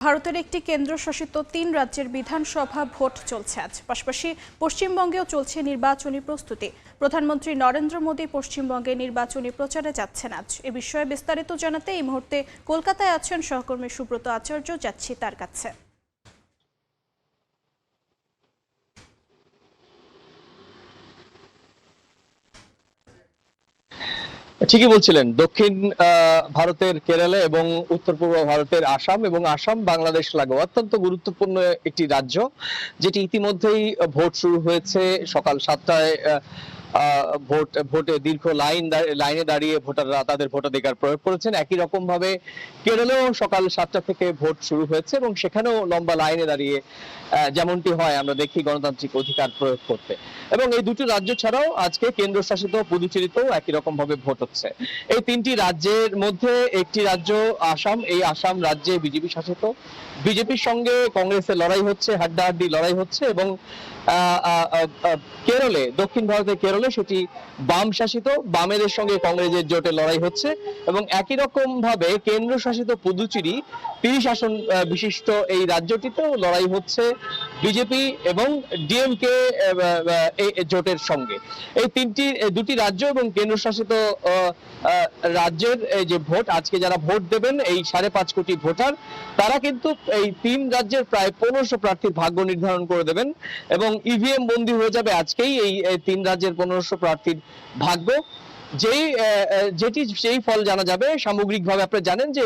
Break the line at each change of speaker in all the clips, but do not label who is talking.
ভারতের একটি কেন্দ্রশাসিত ৩ রাজ্যের বিধানসভা ভোট চলছে আজ। পাশাপাশি পশ্চিমবঙ্গেও চলছে নির্বাচনী প্রস্তুতি। প্রধানমন্ত্রী নরেন্দ্র মোদী পশ্চিমবঙ্গে নির্বাচনী প্রচারে যাচ্ছেন আজ। এ বিষয়ে বিস্তারিত জানাতে এই মুহূর্তে কলকাতায় আছেন সহকর্মী সুব্রত আচার্য। যাচ্ছি তার কাছে।
ঠিকই বলছিলেন, দক্ষিণ ভারতের কেরালা এবং উত্তর পূর্ব ভারতের আসাম এবং আসাম বাংলাদেশ লাগোয়া অত্যন্ত গুরুত্বপূর্ণ একটি রাজ্য, যেটি ইতিমধ্যেই ভোট শুরু হয়েছে। সকাল 7টায় ভোটে দীর্ঘ লাইনে দাঁড়িয়ে ভোটাররা তাদের ভোটাধিকার প্রয়োগ করেছেন। একই রকম ভাবে কেরলেও সকাল 7টা থেকে ভোট শুরু হয়েছে এবং সেখানেও লম্বা লাইনে দাঁড়িয়ে যেমনটি হয় আমরা দেখি গণতান্ত্রিক অধিকার প্রয়োগ করতে। এবং এই দুটি রাজ্য ছাড়াও আজকে কেন্দ্রশাসিত পুদুচেরিতেও একই রকম ভাবে ভোট হচ্ছে। এই তিনটি রাজ্যের মধ্যে একটি রাজ্য আসাম। এই আসাম রাজ্যে বিজেপি শাসিত। বিজেপির সঙ্গে কংগ্রেসের লড়াই হচ্ছে, হাড্ডাহাড্ডি লড়াই হচ্ছে। এবং কেরলে, দক্ষিণ ভারতের কেরলে সেটি বাম শাসিত, বামেদের সঙ্গে কংগ্রেসের জোটে লড়াই হচ্ছে। এবং একই রকম ভাবে কেন্দ্র শাসিত পুদুচেরি 30 আসন বিশিষ্ট এই রাজ্যটিতেও লড়াই হচ্ছে বিজেপি এবং ডিএমকে জোটের সঙ্গে। এই দুটি রাজ্য এবং কেন্দ্রশাসিত রাজ্যের যে ভোট, আজকে যারা ভোট দেবেন এই 5.5 কোটি ভোটার, তারা কিন্তু এই 3 রাজ্যের প্রায় 1500 প্রার্থীর ভাগ্য নির্ধারণ করে দেবেন এবং ইভিএম বন্দী হয়ে যাবে আজকেই এই 3 রাজ্যের 1500 প্রার্থীর ভাগ্য। সেই ফল জানা যাবে সামগ্রিকভাবে। আপনারা জানেন যে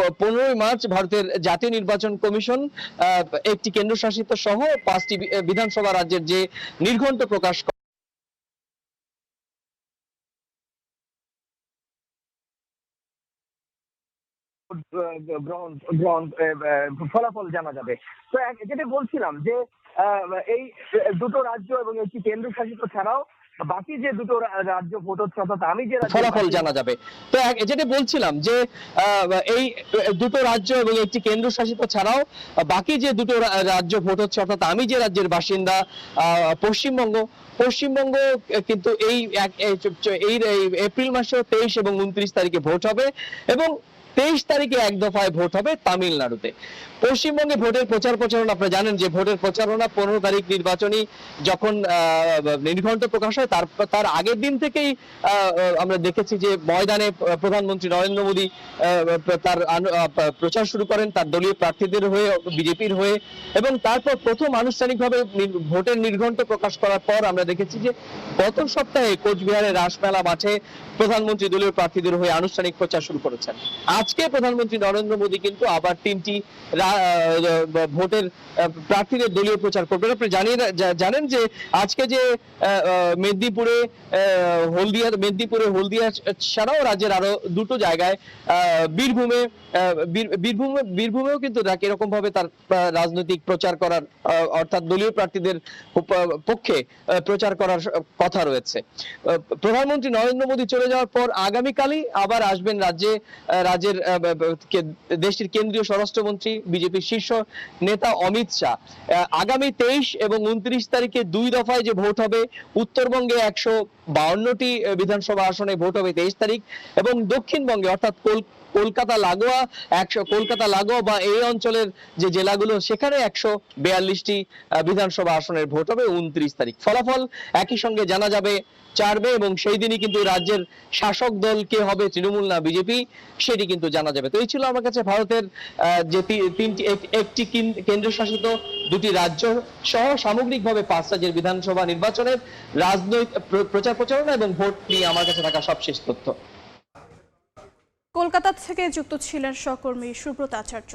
15ই মার্চ ভারতের জাতীয় নির্বাচন কমিশন একটি কেন্দ্রশাসিত সহ 5টি বিধানসভা রাজ্যের যে নির্ঘণ্ট প্রকাশ
ফলাফল জানা যাবে। তো যেটা বলছিলাম যে এই দুটো রাজ্য এবং একটি কেন্দ্রশাসিত ছাড়াও বাকি যে দুটো রাজ্য ভোট হচ্ছে, অর্থাৎ আমি যে
ফলাফল জানা যাবে। তো যেটা বলছিলাম যে এই দুটো রাজ্য এবং একটি কেন্দ্রশাসিত ছাড়াও বাকি যে দুটো রাজ্য ভোট হচ্ছে, অর্থাৎ আমি যে রাজ্যের বাসিন্দা পশ্চিমবঙ্গ কিন্তু এই এপ্রিল মাসে 23 এবং 29 তারিখে ভোট হবে এবং 23 তারিখে এক দফায় ভোট হবে তামিলনাড়ুতে। পশ্চিমবঙ্গে ভোটের প্রচারণা, আপনারা জানেন যে ভোটের প্রচারণা 15 তারিখ নির্বাচনী যখন নির্ঘণ্ট প্রকাশ হয় তার আগের দিন থেকেই আমরা দেখেছি যে ময়দানে প্রধানমন্ত্রী নরেন্দ্র মোদী তার প্রচার শুরু করেন তার দলীয় প্রার্থীদের হয়ে, বিজেপির হয়ে। এবং তারপর প্রথম আনুষ্ঠানিকভাবে ভোটের নির্ঘণ্ট প্রকাশ করার পর আমরা দেখেছি যে গত সপ্তাহে কোচবিহারের রাসমেলা মাঠে প্রধানমন্ত্রী দলীয় প্রার্থীদের হয়ে আনুষ্ঠানিক প্রচার শুরু করেছেন। আজকে প্রধানমন্ত্রী নরেন্দ্র মোদী কিন্তু আবার 3টি ভোটের প্রার্থীদের দলীয় প্রচার করবেন। আপনি জানেন যে আজকে যে মেদিনীপুরে হলদিয়া ছাড়াও রাজ্যের আরো দুটো জায়গায় বীরভূমেও কিন্তু এরকম ভাবে তার রাজনৈতিক প্রচার করার, অর্থাৎ দলীয় প্রার্থীদের পক্ষে প্রচার করার কথা রয়েছে। প্রধানমন্ত্রী নরেন্দ্র মোদী চলে যাওয়ার পর আগামীকালই আবার আসবেন রাজ্যের দেশটির কেন্দ্রীয় স্বরাষ্ট্রমন্ত্রী, বিজেপির শীর্ষ নেতা অমিত শাহ। আগামী 23 এবং 29 তারিখে 2 দফায় যে ভোট হবে, উত্তরবঙ্গে 152টি বিধানসভা আসনে ভোট হবে 23 তারিখ এবং দক্ষিণবঙ্গে অর্থাৎ কলকাতা লাগোয়া বা এই অঞ্চলের যে জেলাগুলো, সেখানে 142টি বিধানসভা আসনের ভোট হবে 29 তারিখ। ফলাফল একই সঙ্গে জানা যাবে 4 মে এবং সেই দিনই কিন্তু রাজ্যের শাসক দল কে হবে, তৃণমূল না বিজেপি, সেটি কিন্তু জানা যাবে। তো এই ছিল আমার কাছে ভারতের যে একটি কেন্দ্রশাসিত দুটি রাজ্য সহ সামগ্রিকভাবে 5 রাজ্যের বিধানসভা নির্বাচনের রাজনৈতিক প্রচারণা এবং ভোট নিয়ে আমার কাছে থাকা সবশেষ তথ্য।
কলকাতা থেকে যুক্ত ছিলেন সহকর্মী সুব্রত আচার্য।